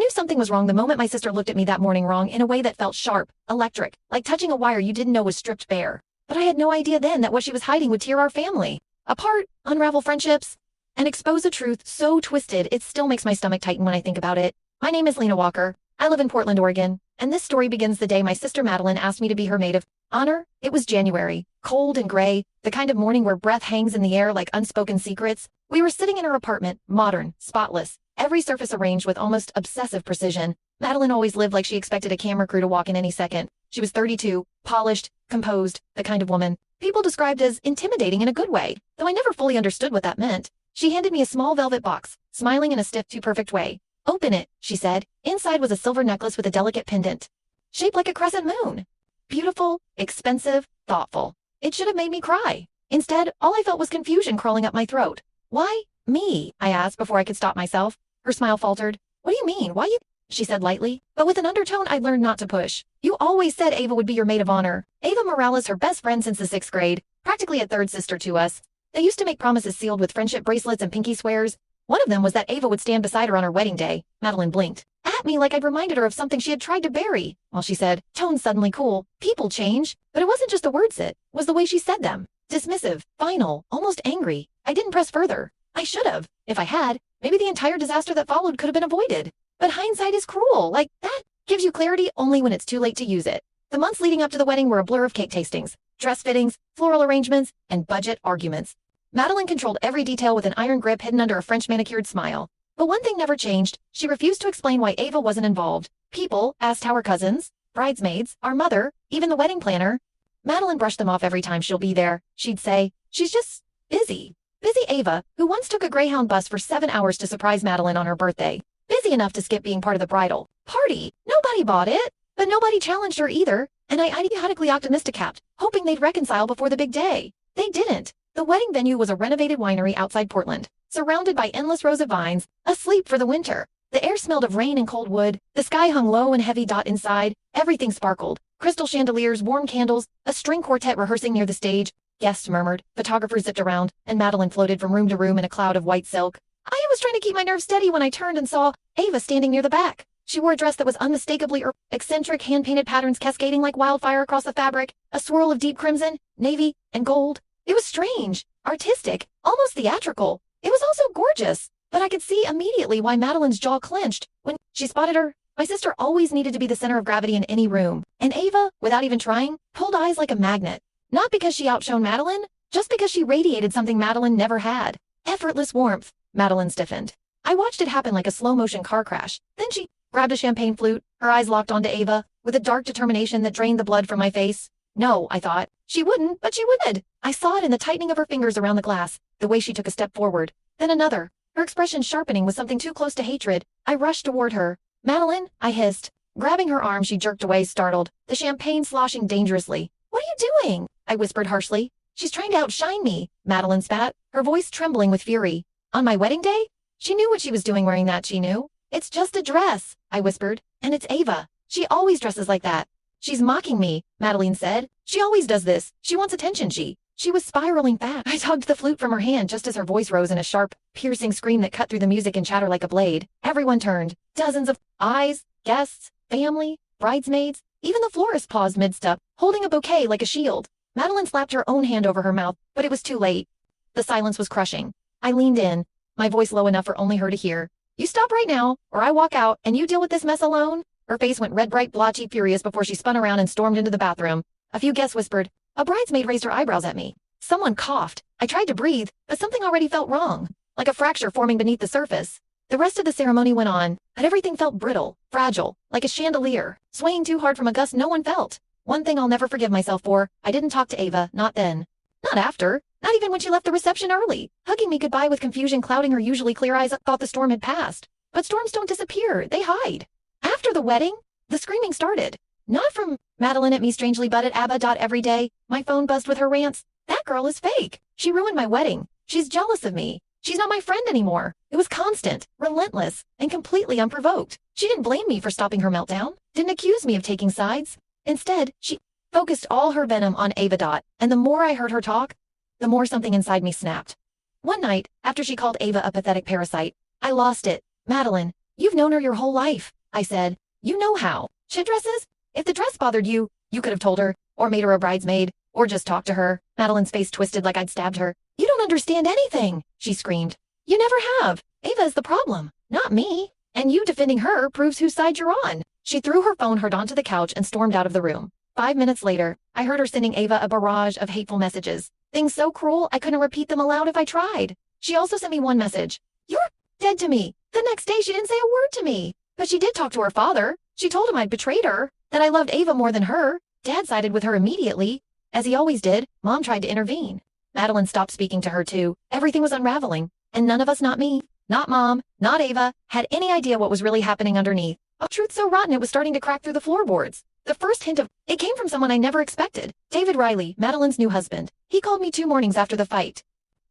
knew something was wrong the moment my sister looked at me that morning, wrong in a way that felt sharp, electric, like touching a wire you didn't know was stripped bare. But I had no idea then that what she was hiding would tear our family apart, unravel friendships, and expose a truth so twisted it still makes my stomach tighten when I think about it. My name is Lena Walker. I live in Portland, Oregon, and this story begins the day my sister Madeline asked me to be her maid of honor. It was January, cold and gray, the kind of morning where breath hangs in the air like unspoken secrets. We were sitting in her apartment, modern, spotless, every surface arranged with almost obsessive precision. Madeline always lived like she expected a camera crew to walk in any second. She was 32, polished, composed, the kind of woman people described as intimidating in a good way, though I never fully understood what that meant. She handed me a small velvet box, smiling in a stiff, too perfect way. "Open it," she said. Inside was a silver necklace with a delicate pendant, shaped like a crescent moon. Beautiful, expensive, thoughtful. It should have made me cry. Instead, all I felt was confusion crawling up my throat. "Why me?" I asked before I could stop myself. Her smile faltered. "What do you mean? Why you?" she said lightly, but with an undertone I'd learned not to push. "You always said Ava would be your maid of honor." Ava Morales, her best friend since the 6th grade, practically a third sister to us. They used to make promises sealed with friendship bracelets and pinky swears. One of them was that Ava would stand beside her on her wedding day. Madeline blinked at me like I'd reminded her of something she had tried to bury. While she said, tone suddenly cool, "People change." But it wasn't just the words, it was the way she said them. Dismissive, final, almost angry. I didn't press further. I should have. If I had, maybe the entire disaster that followed could have been avoided. But hindsight is cruel. Like, that gives you clarity only when it's too late to use it. The months leading up to the wedding were a blur of cake tastings, dress fittings, floral arrangements, and budget arguments. Madeline controlled every detail with an iron grip hidden under a French manicured smile. But one thing never changed. She refused to explain why Ava wasn't involved. People asked how her cousins, bridesmaids, our mother, even the wedding planner. Madeline brushed them off every time. "She'll be there," she'd say. "She's just busy." Busy Ava, who once took a Greyhound bus for 7 hours to surprise Madeline on her birthday. Busy enough to skip being part of the bridal party. Nobody bought it, but nobody challenged her either, and I idiotically optimistic capped, hoping they'd reconcile before the big day. They didn't. The wedding venue was a renovated winery outside Portland, surrounded by endless rows of vines, asleep for the winter. The air smelled of rain and cold wood, the sky hung low and heavy. Inside, everything sparkled. Crystal chandeliers, warm candles, a string quartet rehearsing near the stage. Guests murmured, photographers zipped around, and Madeline floated from room to room in a cloud of white silk. I was trying to keep my nerves steady when I turned and saw Ava standing near the back. She wore a dress that was unmistakably eccentric, hand-painted patterns cascading like wildfire across the fabric, a swirl of deep crimson, navy, and gold. It was strange, artistic, almost theatrical. It was also gorgeous, but I could see immediately why Madeline's jaw clenched when she spotted her. My sister always needed to be the center of gravity in any room, and Ava, without even trying, pulled eyes like a magnet. Not because she outshone Madeline, just because she radiated something Madeline never had. Effortless warmth. Madeline stiffened. I watched it happen like a slow-motion car crash. Then she grabbed a champagne flute, her eyes locked onto Ava, with a dark determination that drained the blood from my face. No, I thought. She wouldn't, but she would. I saw it in the tightening of her fingers around the glass, the way she took a step forward, then another, her expression sharpening with something too close to hatred. I rushed toward her. "Madeline," I hissed. Grabbing her arm, she jerked away, startled, the champagne sloshing dangerously. "What are you doing?" I whispered harshly. "She's trying to outshine me," Madeline spat, her voice trembling with fury. "On my wedding day?" She knew what she was doing wearing that, she knew. "It's just a dress," I whispered, "and it's Ava. She always dresses like that." "She's mocking me," Madeline said. "She always does this. She wants attention." She was spiraling fast. I tugged the flute from her hand just as her voice rose in a sharp, piercing scream that cut through the music and chatter like a blade. Everyone turned. Dozens of eyes, guests, family, bridesmaids. Even the florist paused mid-step, holding a bouquet like a shield. Madeline slapped her own hand over her mouth, but it was too late. The silence was crushing. I leaned in, my voice low enough for only her to hear. "You stop right now, or I walk out, and you deal with this mess alone." Her face went red, bright, blotchy, furious before she spun around and stormed into the bathroom. A few guests whispered. A bridesmaid raised her eyebrows at me. Someone coughed. I tried to breathe, but something already felt wrong, like a fracture forming beneath the surface. The rest of the ceremony went on, but everything felt brittle, fragile, like a chandelier, swaying too hard from a gust no one felt. One thing I'll never forgive myself for, I didn't talk to Ava, not then. Not after. Not even when she left the reception early, hugging me goodbye with confusion clouding her usually clear eyes. I thought the storm had passed. But storms don't disappear, they hide. After the wedding, the screaming started. Not from Madeline at me strangely but at Abba. Every day, my phone buzzed with her rants. "That girl is fake. She ruined my wedding. She's jealous of me. She's not my friend anymore." It was constant, relentless, and completely unprovoked. She didn't blame me for stopping her meltdown, didn't accuse me of taking sides. Instead, she focused all her venom on Ava. And the more I heard her talk, the more something inside me snapped. One night, after she called Ava a pathetic parasite, I lost it. "Madeline, you've known her your whole life. I said. You know how. Chit dresses? If the dress bothered you, you could have told her, or made her a bridesmaid, or just talked to her. Madeline's face twisted like I'd stabbed her. You don't understand anything, she screamed. You never have. Ava is the problem, not me. And you defending her proves whose side you're on. She threw her phone hard onto the couch and stormed out of the room. 5 minutes later, I heard her sending Ava a barrage of hateful messages. Things so cruel I couldn't repeat them aloud if I tried. She also sent me one message. You're dead to me. The next day she didn't say a word to me. But she did talk to her father. She told him I'd betrayed her, that I loved Ava more than her. Dad sided with her immediately. As he always did, Mom tried to intervene. Madeline stopped speaking to her too. Everything was unraveling. And none of us, not me, not Mom, not Ava, had any idea what was really happening underneath. A truth so rotten it was starting to crack through the floorboards. The first hint of it came from someone I never expected. David Riley, Madeline's new husband. He called me 2 mornings after the fight.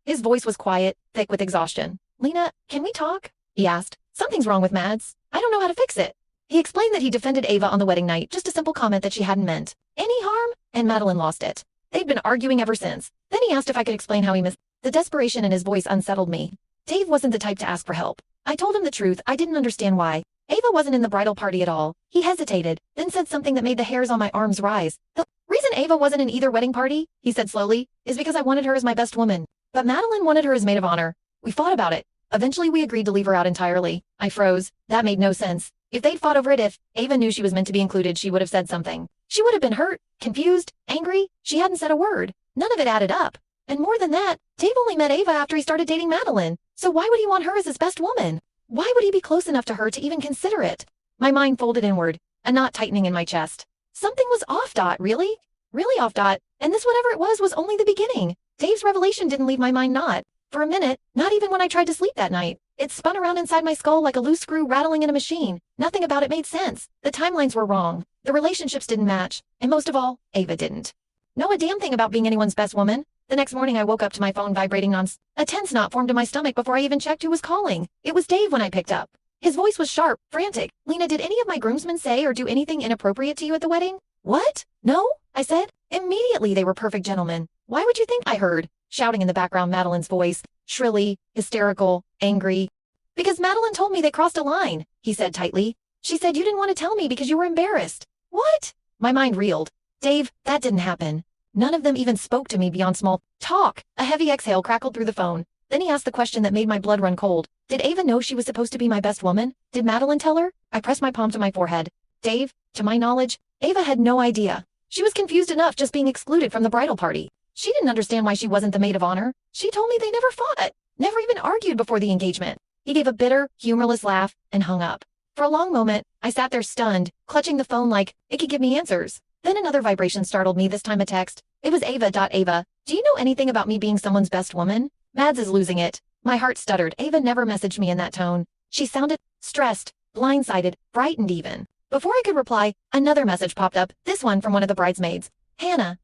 His voice was quiet, thick with exhaustion. Lena, can we talk? He asked. Something's wrong with Mads. I don't know how to fix it. He explained that he defended Ava on the wedding night, just a simple comment that she hadn't meant any harm, and Madeline lost it. They'd been arguing ever since. Then he asked if I could explain how he missed. The desperation in his voice unsettled me. Dave wasn't the type to ask for help. I told him the truth. I didn't understand why. Ava wasn't in the bridal party at all. He hesitated, then said something that made the hairs on my arms rise. The reason Ava wasn't in either wedding party, he said slowly, is because I wanted her as my best woman. But Madeline wanted her as maid of honor. We fought about it. Eventually we agreed to leave her out entirely. I froze. That made no sense. If they'd fought over it, if Ava knew she was meant to be included, she would have said something. She would have been hurt, confused, angry. She hadn't said a word. None of it added up. And more than that, Dave only met Ava after he started dating Madeline. So why would he want her as his best woman? Why would he be close enough to her to even consider it? My mind folded inward, a knot tightening in my chest. Something was off, Dot, really? Really off, Dot. And this whatever it was only the beginning. Dave's revelation didn't leave my mind not. For a minute, not even when I tried to sleep that night. It spun around inside my skull like a loose screw rattling in a machine. Nothing about it made sense. The timelines were wrong. The relationships didn't match. And most of all, Ava didn't. Know a damn thing about being anyone's best woman. The next morning I woke up to my phone vibrating nonstop. A tense knot formed in my stomach before I even checked who was calling. It was Dave when I picked up. His voice was sharp, frantic. Lena, did any of my groomsmen say or do anything inappropriate to you at the wedding? What? No? I said. Immediately they were perfect gentlemen. Why would you think I heard? Shouting in the background, Madeline's voice. Shrilly, hysterical, angry. Because Madeline told me they crossed a line, he said tightly. She said you didn't want to tell me because you were embarrassed. What? My mind reeled. Dave, that didn't happen. None of them even spoke to me beyond small talk. A heavy exhale crackled through the phone. Then he asked the question that made my blood run cold. Did Ava know she was supposed to be my best woman? Did Madeline tell her? I pressed my palm to my forehead. Dave, to my knowledge, Ava had no idea. She was confused enough just being excluded from the bridal party. She didn't understand why she wasn't the maid of honor. She told me they never fought, never even argued before the engagement. He gave a bitter, humorless laugh and hung up. For a long moment, I sat there stunned, clutching the phone like it could give me answers. Then another vibration startled me, this time a text. It was Ava. Ava, do you know anything about me being someone's best woman? Mads is losing it. My heart stuttered. Ava never messaged me in that tone. She sounded stressed, blindsided, frightened even. Before I could reply, another message popped up, this one from one of the bridesmaids. Hannah,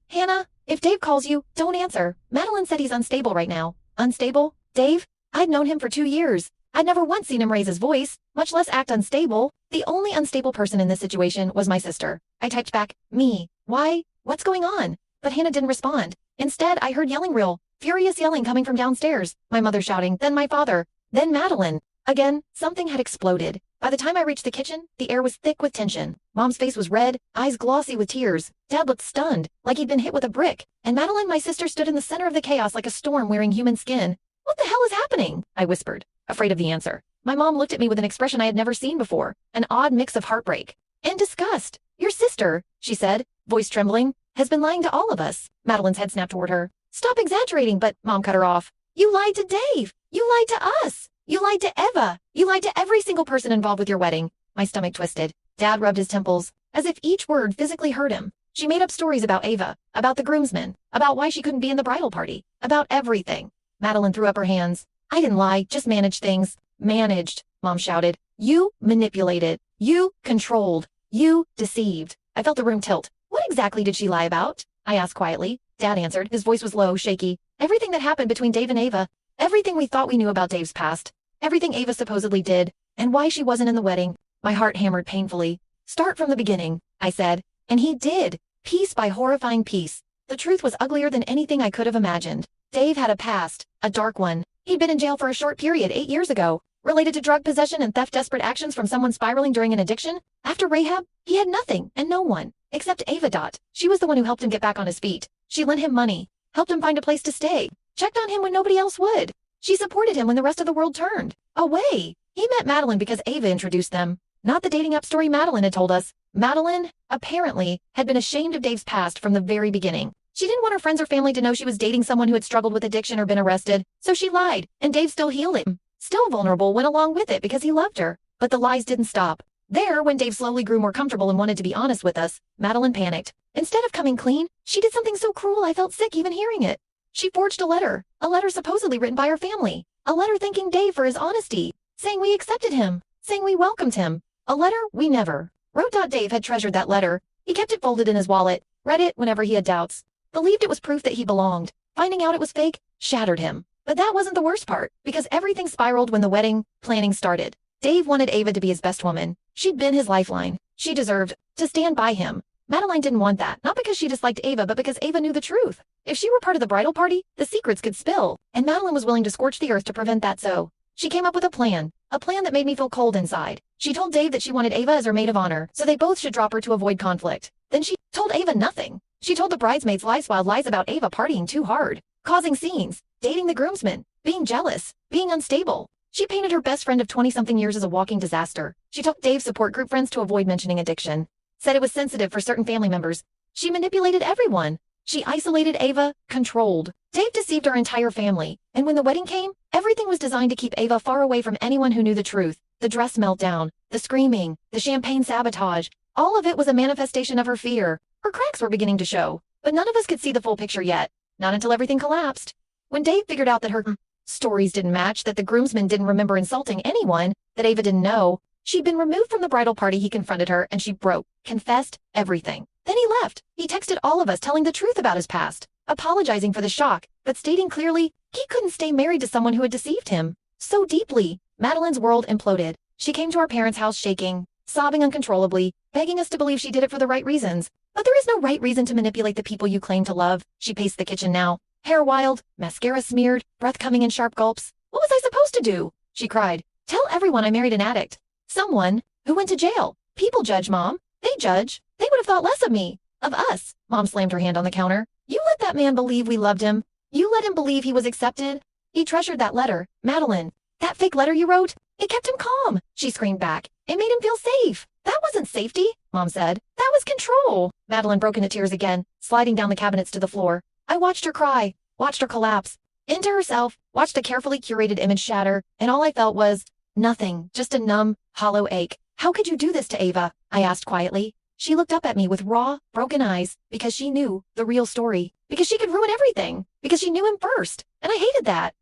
if Dave calls you, don't answer. Madeline said he's unstable right now. Unstable? Dave? I'd known him for 2 years. I'd never once seen him raise his voice, much less act unstable. The only unstable person in this situation was my sister. I typed back, me. Why? What's going on? But Hannah didn't respond. Instead, I heard yelling furious yelling coming from downstairs. My mother shouting, then my father, then Madeline. Again, something had exploded. By the time I reached the kitchen, the air was thick with tension. Mom's face was red, eyes glossy with tears. Dad looked stunned, like he'd been hit with a brick. And Madeline, my sister, stood in the center of the chaos like a storm wearing human skin. What the hell is happening? I whispered, afraid of the answer. My mom looked at me with an expression I had never seen before, an odd mix of heartbreak and disgust. Your sister, she said, voice trembling, has been lying to all of us. Madeline's head snapped toward her. Stop exaggerating, but Mom cut her off. You lied to Dave. You lied to us. You lied to Eva. You lied to every single person involved with your wedding. My stomach twisted. Dad rubbed his temples, as if each word physically hurt him. She made up stories about Ava, about the groomsmen, about why she couldn't be in the bridal party, about everything. Madeline threw up her hands. I didn't lie, just managed things. Managed, Mom shouted. You manipulated. You controlled. You deceived. I felt the room tilt. What exactly did she lie about? I asked quietly. Dad answered. His voice was low, shaky. Everything that happened between Dave and Ava. Everything we thought we knew about Dave's past. Everything Ava supposedly did. And why she wasn't in the wedding. My heart hammered painfully. Start from the beginning, I said. And he did. Piece by horrifying piece. The truth was uglier than anything I could have imagined. Dave had a past. A dark one. He'd been in jail for a short period 8 years ago. Related to drug possession and theft desperate actions from someone spiraling during an addiction? After Rahab, he had nothing and no one, except Ava. She was the one who helped him get back on his feet. She lent him money, helped him find a place to stay, checked on him when nobody else would. She supported him when the rest of the world turned away. He met Madeline because Ava introduced them. Not the dating app story Madeline had told us. Madeline, apparently, had been ashamed of Dave's past from the very beginning. She didn't want her friends or family to know she was dating someone who had struggled with addiction or been arrested, so she lied, and Dave still healed him. Still vulnerable, went along with it because he loved her. But the lies didn't stop. There, when Dave slowly grew more comfortable and wanted to be honest with us, Madeline panicked. Instead of coming clean, she did something so cruel I felt sick even hearing it. She forged a letter supposedly written by her family, a letter thanking Dave for his honesty, saying we accepted him, saying we welcomed him, a letter we never wrote. Dave had treasured that letter. He kept it folded in his wallet, read it whenever he had doubts, believed it was proof that he belonged. Finding out it was fake shattered him. But that wasn't the worst part, because everything spiraled when the wedding planning started. Dave wanted Ava to be his best woman. She'd been his lifeline. She deserved to stand by him. Madeline didn't want that, not because she disliked Ava, but because Ava knew the truth. If she were part of the bridal party, the secrets could spill, and Madeline was willing to scorch the earth to prevent that. So she came up with a plan that made me feel cold inside. She told Dave that she wanted Ava as her maid of honor, so they both should drop her to avoid conflict. Then she told Ava nothing. She told the bridesmaids lies about Ava partying too hard, causing scenes, dating the groomsmen, being jealous, being unstable. She painted her best friend of 20-something years as a walking disaster. She told Dave's support group friends to avoid mentioning addiction. Said it was sensitive for certain family members. She manipulated everyone. She isolated Ava, controlled. Dave deceived our entire family. And when the wedding came, everything was designed to keep Ava far away from anyone who knew the truth. The dress meltdown, the screaming, the champagne sabotage. All of it was a manifestation of her fear. Her cracks were beginning to show, but none of us could see the full picture yet. Not until everything collapsed. When Dave figured out that her stories didn't match, that the groomsmen didn't remember insulting anyone, that Ava didn't know, she'd been removed from the bridal party, he confronted her, and she confessed everything. Then he left. He texted all of us telling the truth about his past, apologizing for the shock, but stating clearly he couldn't stay married to someone who had deceived him so deeply. Madeline's world imploded. She came to our parents' house shaking, sobbing uncontrollably, begging us to believe she did it for the right reasons. But there is no right reason to manipulate the people you claim to love. She paced the kitchen now, hair wild, mascara smeared, breath coming in sharp gulps. What was I supposed to do? She cried. Tell everyone I married an addict. Someone who went to jail. People judge, Mom. They judge. They would have thought less of me. Of us. Mom slammed her hand on the counter. You let that man believe we loved him. You let him believe he was accepted. He treasured that letter. Madeline. That fake letter you wrote? It kept him calm. She screamed back. It made him feel safe. That wasn't safety, Mom said. That was control. Madeline broke into tears again, sliding down the cabinets to the floor. I watched her cry, watched her collapse into herself, watched the carefully curated image shatter, and all I felt was nothing, just a numb, hollow ache. How could you do this to Ava? I asked quietly. She looked up at me with raw, broken eyes, because she knew the real story, because she could ruin everything, because she knew him first, and I hated that.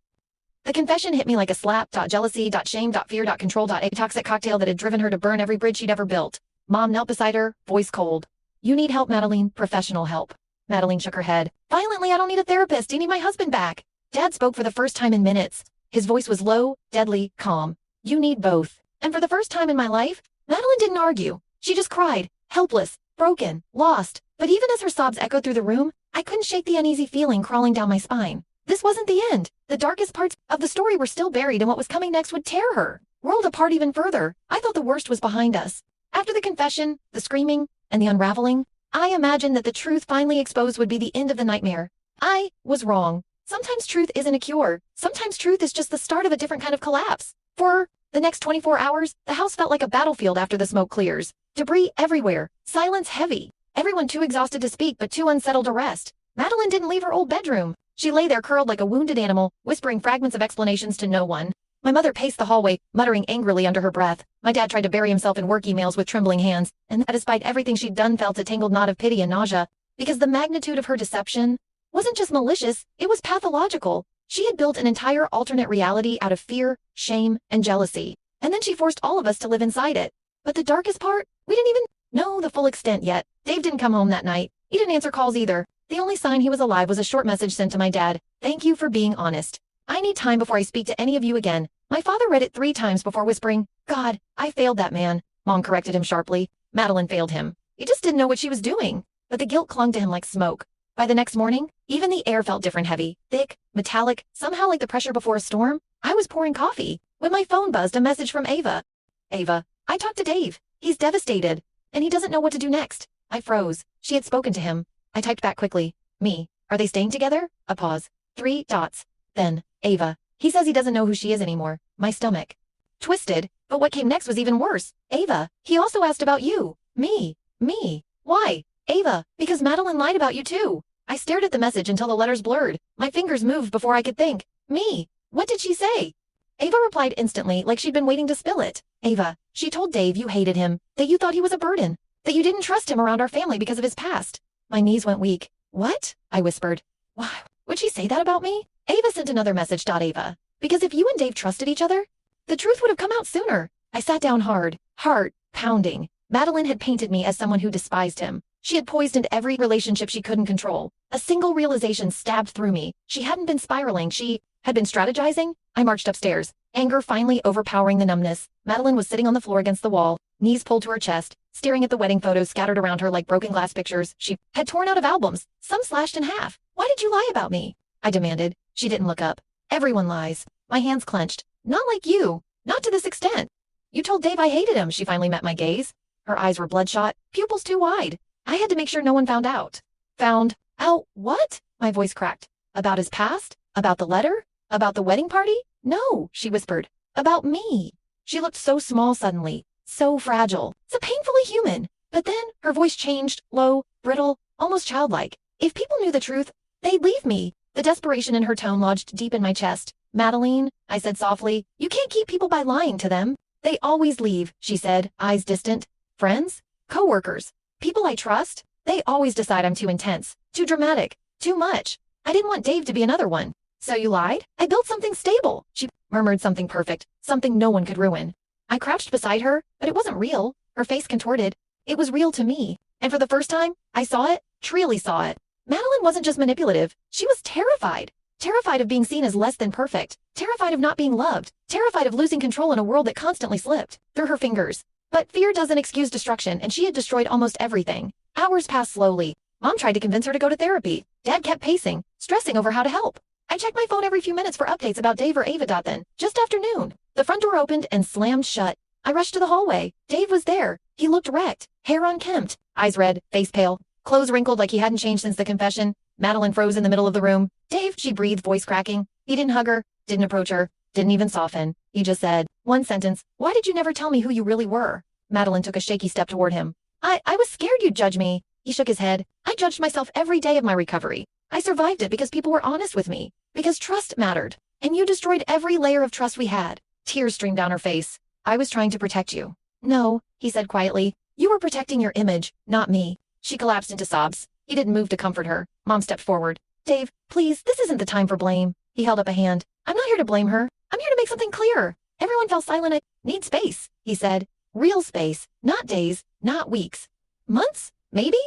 The confession hit me like a slap. Jealousy, shame, fear, control, a toxic cocktail that had driven her to burn every bridge she'd ever built. Mom knelt beside her, voice cold. You need help, Madeline, professional help. Madeline shook her head. Violently, I don't need a therapist. You need my husband back. Dad spoke for the first time in minutes. His voice was low, deadly, calm. You need both. And for the first time in my life, Madeline didn't argue. She just cried, helpless, broken, lost. But even as her sobs echoed through the room, I couldn't shake the uneasy feeling crawling down my spine. This wasn't the end. The darkest parts of the story were still buried, and what was coming next would tear her world apart even further. I thought the worst was behind us. After the confession, the screaming, and the unraveling, I imagined that the truth finally exposed would be the end of the nightmare. I was wrong. Sometimes truth isn't a cure. Sometimes truth is just the start of a different kind of collapse. For the next 24 hours, the house felt like a battlefield after the smoke clears. Debris everywhere. Silence heavy. Everyone too exhausted to speak but too unsettled to rest. Madeline didn't leave her old bedroom. She lay there curled like a wounded animal, whispering fragments of explanations to no one. My mother paced the hallway, muttering angrily under her breath. My dad tried to bury himself in work emails with trembling hands, and despite everything she'd done felt a tangled knot of pity and nausea, because the magnitude of her deception wasn't just malicious, it was pathological. She had built an entire alternate reality out of fear, shame, and jealousy, and then she forced all of us to live inside it. But the darkest part? We didn't even know the full extent yet. Dave didn't come home that night. He didn't answer calls either. The only sign he was alive was a short message sent to my dad. Thank you for being honest. I need time before I speak to any of you again. My father read it 3 times before whispering, God, I failed that man. Mom corrected him sharply. Madeline failed him. He just didn't know what she was doing. But the guilt clung to him like smoke. By the next morning, even the air felt different, heavy, thick, metallic, somehow like the pressure before a storm. I was pouring coffee, when my phone buzzed a message from Ava. Ava, I talked to Dave. He's devastated, and he doesn't know what to do next. I froze. She had spoken to him. I typed back quickly. Me. Are they staying together? A pause. 3 dots. Then, Ava. He says he doesn't know who she is anymore. My stomach twisted, but what came next was even worse. Ava. He also asked about you. Me. Me. Why? Ava. Because Madeline lied about you too. I stared at the message until the letters blurred. My fingers moved before I could think. Me. What did she say? Ava replied instantly, like she'd been waiting to spill it. Ava. She told Dave you hated him, that you thought he was a burden, that you didn't trust him around our family because of his past. My knees went weak. What? I whispered. Why? Would she say that about me? Ava sent another message. Ava. Because if you and Dave trusted each other, the truth would have come out sooner. I sat down hard, heart pounding. Madeline had painted me as someone who despised him. She had poisoned every relationship she couldn't control. A single realization stabbed through me. She hadn't been spiraling. She had been strategizing. I marched upstairs, anger finally overpowering the numbness. Madeline was sitting on the floor against the wall, knees pulled to her chest, staring at the wedding photos scattered around her like broken glass pictures she had torn out of albums, some slashed in half. Why did you lie about me? I demanded. She didn't look up. Everyone lies. My hands clenched. Not like you. Not to this extent. You told Dave I hated him. She finally met my gaze. Her eyes were bloodshot, pupils too wide. I had to make sure no one found out. Found out what? My voice cracked. About his past? About the letter? About the wedding party? No, she whispered. About me. She looked so small suddenly, so fragile, so painfully human. But then her voice changed, low, brittle, almost childlike. If people knew the truth, they'd leave me. The desperation in her tone lodged deep in my chest. Madeline, I said softly, you can't keep people by lying to them. They always leave, she said, eyes distant. Friends? Co-workers? People I trust? They always decide I'm too intense, too dramatic, too much. I didn't want Dave to be another one. So you lied? I built something stable. She murmured something perfect, something no one could ruin. I crouched beside her, but it wasn't real. Her face contorted. It was real to me. And for the first time, I saw it, truly saw it. Madeline wasn't just manipulative. She was terrified. Terrified of being seen as less than perfect. Terrified of not being loved. Terrified of losing control in a world that constantly slipped through her fingers. But fear doesn't excuse destruction, and she had destroyed almost everything. Hours passed slowly. Mom tried to convince her to go to therapy. Dad kept pacing, stressing over how to help. I checked my phone every few minutes for updates about Dave or Ava. Then, just after noon, the front door opened and slammed shut. I rushed to the hallway. Dave was there. He looked wrecked, hair unkempt, eyes red, face pale, clothes wrinkled like he hadn't changed since the confession. Madeline froze in the middle of the room. Dave, she breathed, voice cracking. He didn't hug her, didn't approach her, didn't even soften. He just said, one sentence, why did you never tell me who you really were? Madeline took a shaky step toward him. I was scared you'd judge me. He shook his head. I judged myself every day of my recovery. I survived it because people were honest with me. Because trust mattered. And you destroyed every layer of trust we had. Tears streamed down her face. I was trying to protect you. No, he said quietly. You were protecting your image, not me. She collapsed into sobs. He didn't move to comfort her. Mom stepped forward. Dave, please, this isn't the time for blame. He held up a hand. I'm not here to blame her. I'm here to make something clear. Everyone fell silent. I need space, he said. Real space. Not days, not weeks. Months? Maybe?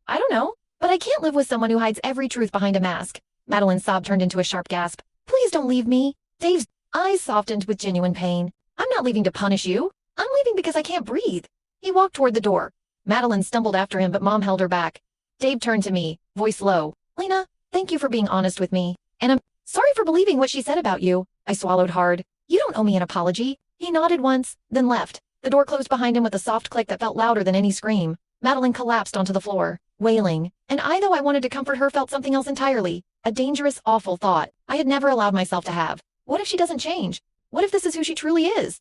I don't know. But I can't live with someone who hides every truth behind a mask. Madeline's sob turned into a sharp gasp. Please don't leave me. Dave's eyes softened with genuine pain. I'm not leaving to punish you. I'm leaving because I can't breathe. He walked toward the door. Madeline stumbled after him, but Mom held her back. Dave turned to me, voice low. Lena, thank you for being honest with me. And I'm sorry for believing what she said about you. I swallowed hard. You don't owe me an apology. He nodded once, then left. The door closed behind him with a soft click that felt louder than any scream. Madeline collapsed onto the floor, wailing. And I, though I wanted to comfort her, felt something else entirely. A dangerous, awful thought I had never allowed myself to have. What if she doesn't change? What if this is who she truly is?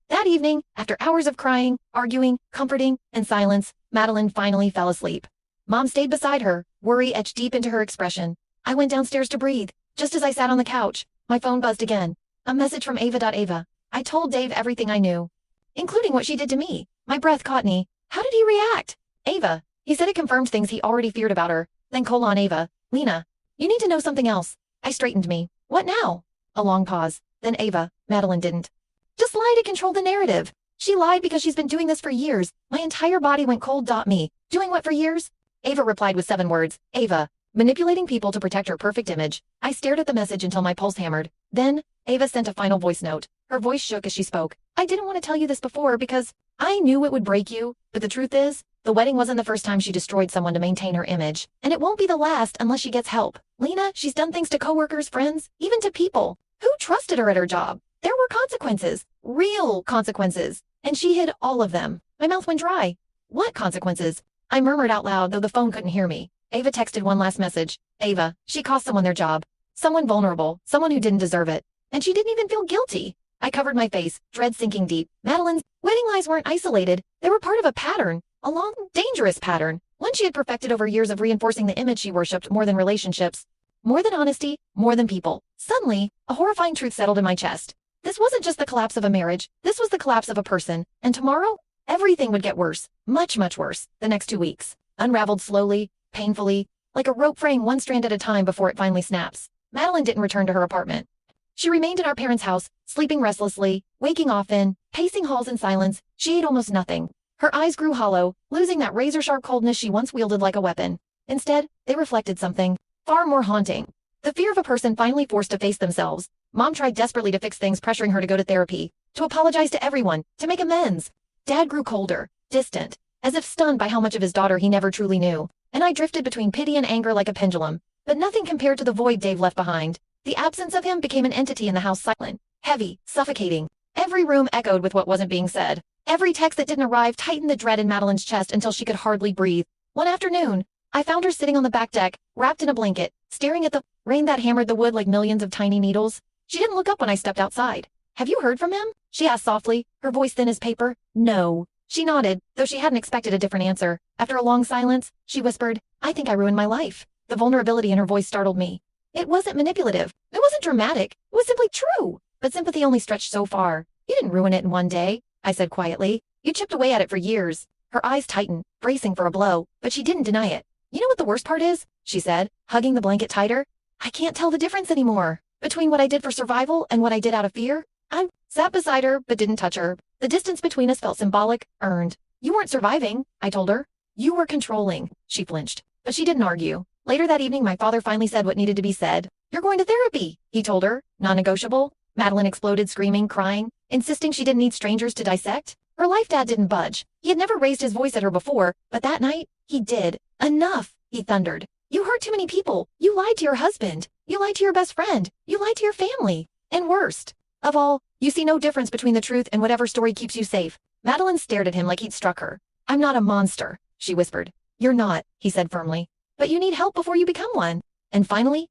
That evening, after hours of crying, arguing, comforting, and silence, Madeline finally fell asleep. Mom stayed beside her, worry etched deep into her expression. I went downstairs to breathe. Just as I sat on the couch, my phone buzzed again. A message from Ava. Ava. I told Dave everything I knew, including what she did to me. My breath caught me. How did he react? Ava. He said it confirmed things he already feared about her. Then Ava. Lena. You need to know something else. I straightened me. What now? A long pause. Then Ava. Madeline didn't just lie to control the narrative. She lied because she's been doing this for years. My entire body went cold. Me. Doing what for years? Ava replied with 7 words. Ava. Manipulating people to protect her perfect image. I stared at the message until my pulse hammered. Then, Ava sent a final voice note. Her voice shook as she spoke. I didn't want to tell you this before because I knew it would break you, but the truth is, the wedding wasn't the first time she destroyed someone to maintain her image. And it won't be the last unless she gets help. Lena, she's done things to coworkers, friends, even to people who trusted her at her job. There were consequences. Real consequences. And she hid all of them. My mouth went dry. What consequences? I murmured out loud, though the phone couldn't hear me. Ava texted one last message. Ava, she cost someone their job. Someone vulnerable. Someone who didn't deserve it. And she didn't even feel guilty. I covered my face, dread sinking deep. Madeline's wedding lies weren't isolated. They were part of a pattern. A long, dangerous pattern. One she had perfected over years of reinforcing the image she worshipped more than relationships. More than honesty, more than people. Suddenly, a horrifying truth settled in my chest. This wasn't just the collapse of a marriage. This was the collapse of a person. And tomorrow, everything would get worse. Much, much worse. The next 2 weeks. Unraveled slowly, painfully, like a rope fraying one strand at a time before it finally snaps. Madeline didn't return to her apartment. She remained in our parents' house, sleeping restlessly, waking often, pacing halls in silence. She ate almost nothing. Her eyes grew hollow, losing that razor-sharp coldness she once wielded like a weapon. Instead, they reflected something far more haunting. The fear of a person finally forced to face themselves. Mom tried desperately to fix things, pressuring her to go to therapy, to apologize to everyone, to make amends. Dad grew colder, distant, as if stunned by how much of his daughter he never truly knew. And I drifted between pity and anger like a pendulum. But nothing compared to the void Dave left behind. The absence of him became an entity in the house, silent, heavy, suffocating. Every room echoed with what wasn't being said. Every text that didn't arrive tightened the dread in Madeline's chest until she could hardly breathe. One afternoon, I found her sitting on the back deck, wrapped in a blanket, staring at the rain that hammered the wood like millions of tiny needles. She didn't look up when I stepped outside. "Have you heard from him?" she asked softly, her voice thin as paper. "No." She nodded, though she hadn't expected a different answer. After a long silence, she whispered, "I think I ruined my life." The vulnerability in her voice startled me. It wasn't manipulative. It wasn't dramatic. It was simply true. But sympathy only stretched so far. "You didn't ruin it in one day," I said quietly. "You chipped away at it for years." Her eyes tightened, bracing for a blow, but she didn't deny it. "You know what the worst part is?" she said, hugging the blanket tighter. "I can't tell the difference anymore. Between what I did for survival and what I did out of fear." I sat beside her, but didn't touch her. The distance between us felt symbolic, earned. "You weren't surviving," I told her. "You were controlling." She flinched, but she didn't argue. Later that evening, my father finally said what needed to be said. "You're going to therapy," he told her. Non-negotiable. Madeline exploded, screaming, crying, insisting she didn't need strangers to dissect. Her life dad didn't budge. He had never raised his voice at her before, but that night, he did. "Enough," he thundered. "You hurt too many people. You lied to your husband. You lied to your best friend. You lied to your family. And worst of all, you see no difference between the truth and whatever story keeps you safe." Madeline stared at him like he'd struck her. "I'm not a monster," she whispered. "You're not," he said firmly. "But you need help before you become one." And finally,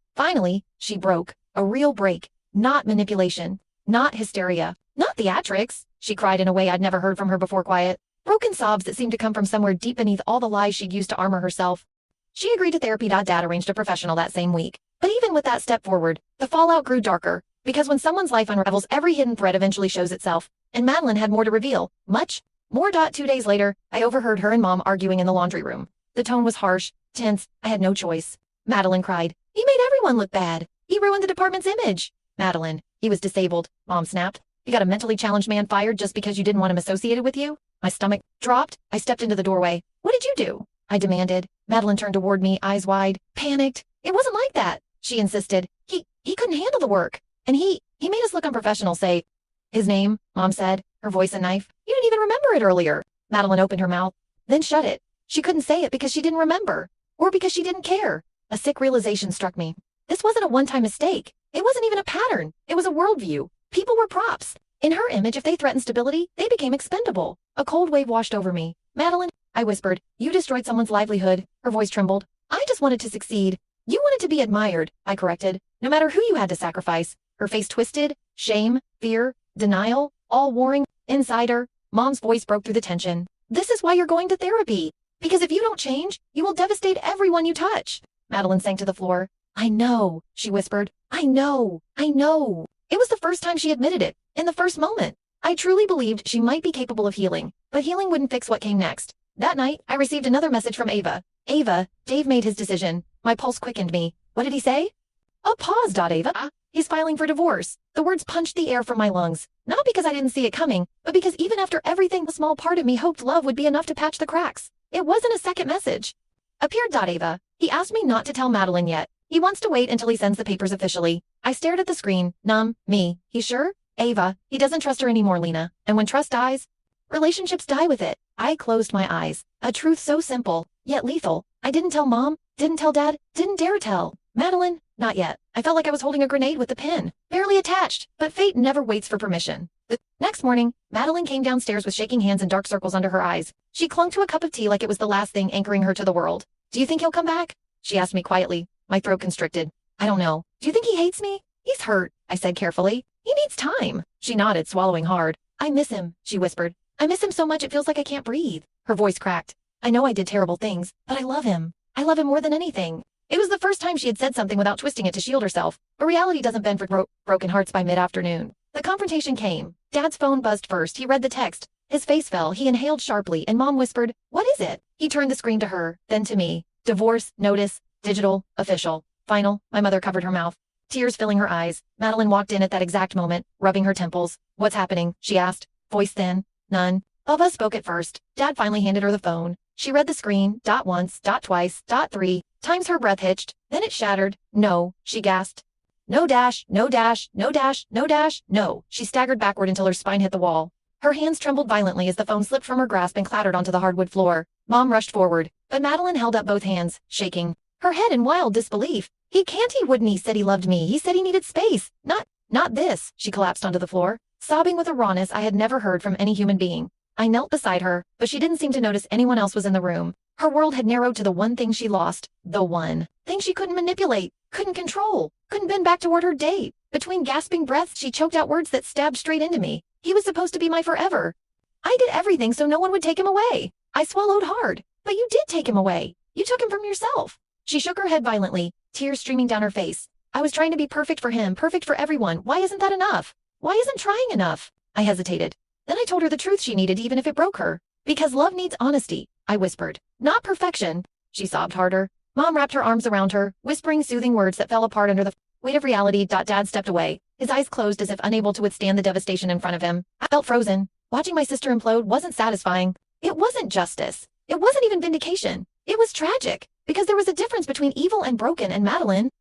she broke. A real break. Not manipulation. Not hysteria. Not theatrics. She cried in a way I'd never heard from her before. Quiet, broken sobs that seemed to come from somewhere deep beneath all the lies she'd used to armor herself. She agreed to therapy. Dad arranged a professional that same week. But even with that step forward, the fallout grew darker. Because when someone's life unravels, every hidden thread eventually shows itself. And Madeline had more to reveal. Much more. 2 days later, I overheard her and Mom arguing in the laundry room. The tone was harsh, tense. I had no choice. Madeline cried, "He made everyone look bad. He ruined the department's image." "Madeline, he was disabled," Mom snapped. "You got a mentally challenged man fired just because you didn't want him associated with you?" My stomach dropped. I stepped into the doorway. "What did you do?" I demanded. Madeline turned toward me, eyes wide, panicked. "It wasn't like that," she insisted. He couldn't handle the work. And he made us look unprofessional. "Say his name," Mom said, her voice a knife. "You didn't even remember it earlier." Madeline opened her mouth, then shut it. She couldn't say it because she didn't remember, or because she didn't care. A sick realization struck me. This wasn't a one-time mistake. It wasn't even a pattern. It was a worldview. People were props. In her image, if they threatened stability, they became expendable. A cold wave washed over me. "Madeline," I whispered, "you destroyed someone's livelihood." Her voice trembled. "I just wanted to succeed." "You wanted to be admired," I corrected, "no matter who you had to sacrifice." Her face twisted. Shame, fear, denial, all warring inside her. Mom's voice broke through the tension. "This is why you're going to therapy. Because if you don't change, you will devastate everyone you touch." Madeline sank to the floor. "I know," she whispered. I know. It was the first time she admitted it, in the first moment. I truly believed she might be capable of healing, but healing wouldn't fix what came next. That night, I received another message from Ava. "Ava, Dave made his decision." My pulse quickened me. "What did he say?" "A pause. Ava. He's filing for divorce." The words punched the air from my lungs. Not because I didn't see it coming, but because even after everything, a small part of me hoped love would be enough to patch the cracks. It wasn't a second message. Appeared. Ava. He asked me not to tell Madeline yet. He wants to wait until he sends the papers officially. I stared at the screen, numb. Me. He sure? Ava. He doesn't trust her anymore, Lena. And when trust dies, relationships die with it. I closed my eyes. A truth so simple, yet lethal. I didn't tell Mom, didn't tell Dad, didn't dare tell. Madeline Not yet. I felt like I was holding a grenade with the pin, barely attached, but fate never waits for permission. The next morning, Madeline came downstairs with shaking hands and dark circles under her eyes. She clung to a cup of tea like it was the last thing anchoring her to the world. Do you think he'll come back? She asked me quietly, my throat constricted. I don't know. Do you think he hates me? He's hurt, I said carefully. He needs time. She nodded, swallowing hard. I miss him, she whispered. I miss him so much it feels like I can't breathe. Her voice cracked. I know I did terrible things, but I love him. I love him more than anything. It was the first time she had said something without twisting it to shield herself, but reality doesn't bend for broken hearts by mid-afternoon. The confrontation came. Dad's phone buzzed first. He read the text. His face fell. He inhaled sharply, and Mom whispered, "What is it?" He turned the screen to her, then to me. Divorce, notice, digital, official, final. My mother covered her mouth, tears filling her eyes. Madeline walked in at that exact moment, rubbing her temples. What's happening? She asked, voice thin. None. Bubba spoke at first. Dad finally handed her the phone. She read the screen, dot once, dot twice, dot three. Times her breath hitched. Then it shattered. No, she gasped. No dash, no dash, no dash, no dash, no. She staggered backward until her spine hit the wall. Her hands trembled violently as the phone slipped from her grasp and clattered onto the hardwood floor. Mom rushed forward, but Madeline held up both hands, shaking, her head in wild disbelief. He wouldn't. He said he loved me. He said he needed space. Not this. She collapsed onto the floor, sobbing with a rawness I had never heard from any human being. I knelt beside her, but she didn't seem to notice anyone else was in the room. Her world had narrowed to the one thing she lost. The one thing she couldn't manipulate, couldn't control, couldn't bend back toward her date. Between gasping breaths, she choked out words that stabbed straight into me. He was supposed to be my forever. I did everything so no one would take him away. I swallowed hard. But you did take him away. You took him from yourself. She shook her head violently, tears streaming down her face. I was trying to be perfect for him, perfect for everyone. Why isn't that enough? Why isn't trying enough? I hesitated. Then I told her the truth she needed, even if it broke her. Because love needs honesty, I whispered. Not perfection. She sobbed harder. Mom wrapped her arms around her, whispering soothing words that fell apart under the weight of reality. Dad stepped away, his eyes closed as if unable to withstand the devastation in front of him. I felt frozen. Watching my sister implode wasn't satisfying. It wasn't justice. It wasn't even vindication. It was tragic, because there was a difference between evil and broken, and Madeline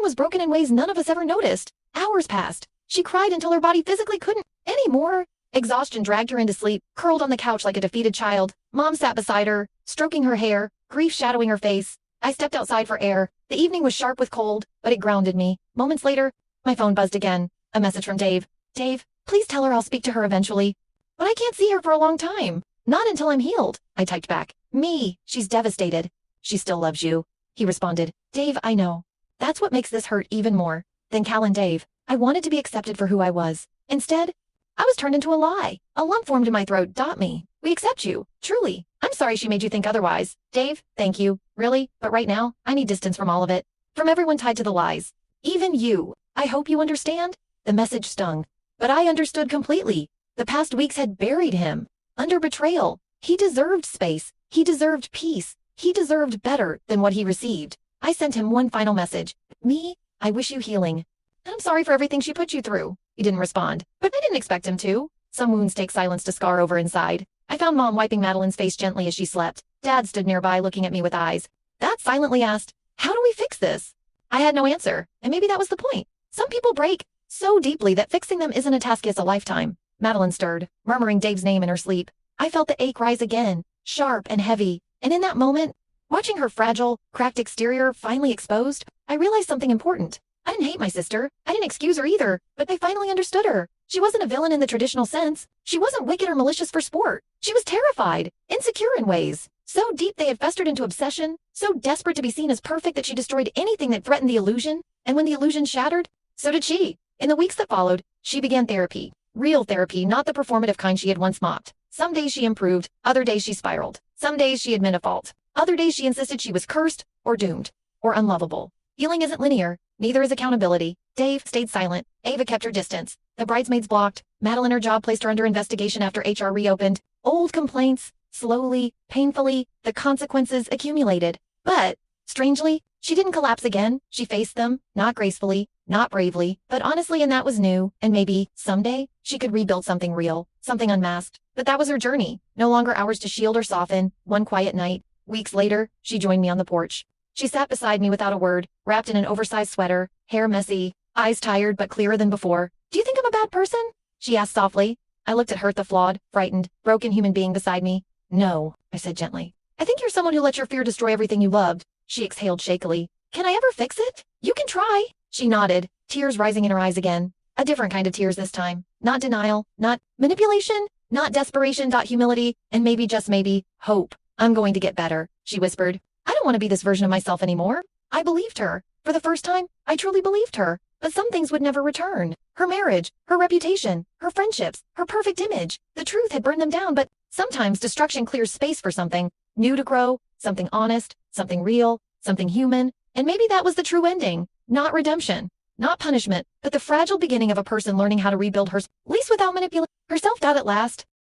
was broken in ways none of us ever noticed. Hours passed. She cried until her body physically couldn't anymore. Exhaustion dragged her into sleep, curled on the couch like a defeated child. Mom sat beside her, stroking her hair, grief shadowing her face. I stepped outside for air. The evening was sharp with cold, but it grounded me. Moments later, my phone buzzed again. A message from Dave. Dave, please tell her I'll speak to her eventually. But I can't see her for a long time. Not until I'm healed, I typed back. Me, she's devastated. She still loves you, he responded. Dave, I know. That's what makes this hurt even more than Cal and Dave. I wanted to be accepted for who I was. Instead, I was turned into a lie. A lump formed in my throat. Me. We accept you. Truly. I'm sorry she made you think otherwise. Dave, thank you. Really? But right now, I need distance from all of it. From everyone tied to the lies. Even you. I hope you understand. The message stung. But I understood completely. The past weeks had buried him. Under betrayal. He deserved space. He deserved peace. He deserved better than what he received. I sent him one final message. Me, I wish you healing. I'm sorry for everything she put you through. He didn't respond, but I didn't expect him to. Some wounds take silence to scar over inside. I found Mom wiping Madeline's face gently as she slept. Dad stood nearby looking at me with eyes. Dad silently asked, how do we fix this? I had no answer, and maybe that was the point. Some people break so deeply that fixing them isn't a task, it's a lifetime. Madeline stirred, murmuring Dave's name in her sleep. I felt the ache rise again, sharp and heavy, and in that moment, watching her fragile, cracked exterior finally exposed, I realized something important. I didn't hate my sister. I didn't excuse her either, but I finally understood her. She wasn't a villain in the traditional sense. She wasn't wicked or malicious for sport. She was terrified, insecure in ways so deep they had festered into obsession, so desperate to be seen as perfect that she destroyed anything that threatened the illusion, and when the illusion shattered, so did she. In the weeks that followed, she began therapy. Real therapy, not the performative kind she had once mocked. Some days she improved, other days she spiraled. Some days she admitted a fault. Other days she insisted she was cursed, or doomed, or unlovable. Healing isn't linear. Neither is accountability. Dave stayed silent. Ava kept her distance. The bridesmaids blocked. Madeline, her job placed her under investigation after HR reopened. Old complaints. Slowly, painfully, the consequences accumulated. But, strangely, she didn't collapse again. She faced them, not gracefully, not bravely, but honestly, and that was new. And maybe, someday, she could rebuild something real, something unmasked. But that was her journey. No longer hours to shield or soften. One quiet night. Weeks later, she joined me on the porch. She sat beside me without a word, wrapped in an oversized sweater, hair messy, eyes tired but clearer than before. Do you think I'm a bad person? She asked softly. I looked at her, the flawed, frightened, broken human being beside me. No, I said gently. I think you're someone who let your fear destroy everything you loved. She exhaled shakily. Can I ever fix it? You can try. She nodded, tears rising in her eyes again. A different kind of tears this time. Not denial, not manipulation, not desperation. Humility, and maybe, just maybe, hope. I'm going to get better, she whispered. I don't want to be this version of myself anymore. I believed her. For the first time, I truly believed her. But some things would never return. Her marriage, her reputation, her friendships, her perfect image. The truth had burned them down, but sometimes destruction clears space for something new to grow, something honest, something real, something human. And maybe that was the true ending. Not redemption, not punishment, but the fragile beginning of a person learning how to rebuild her, at least without manipulation. Her self-doubt at last.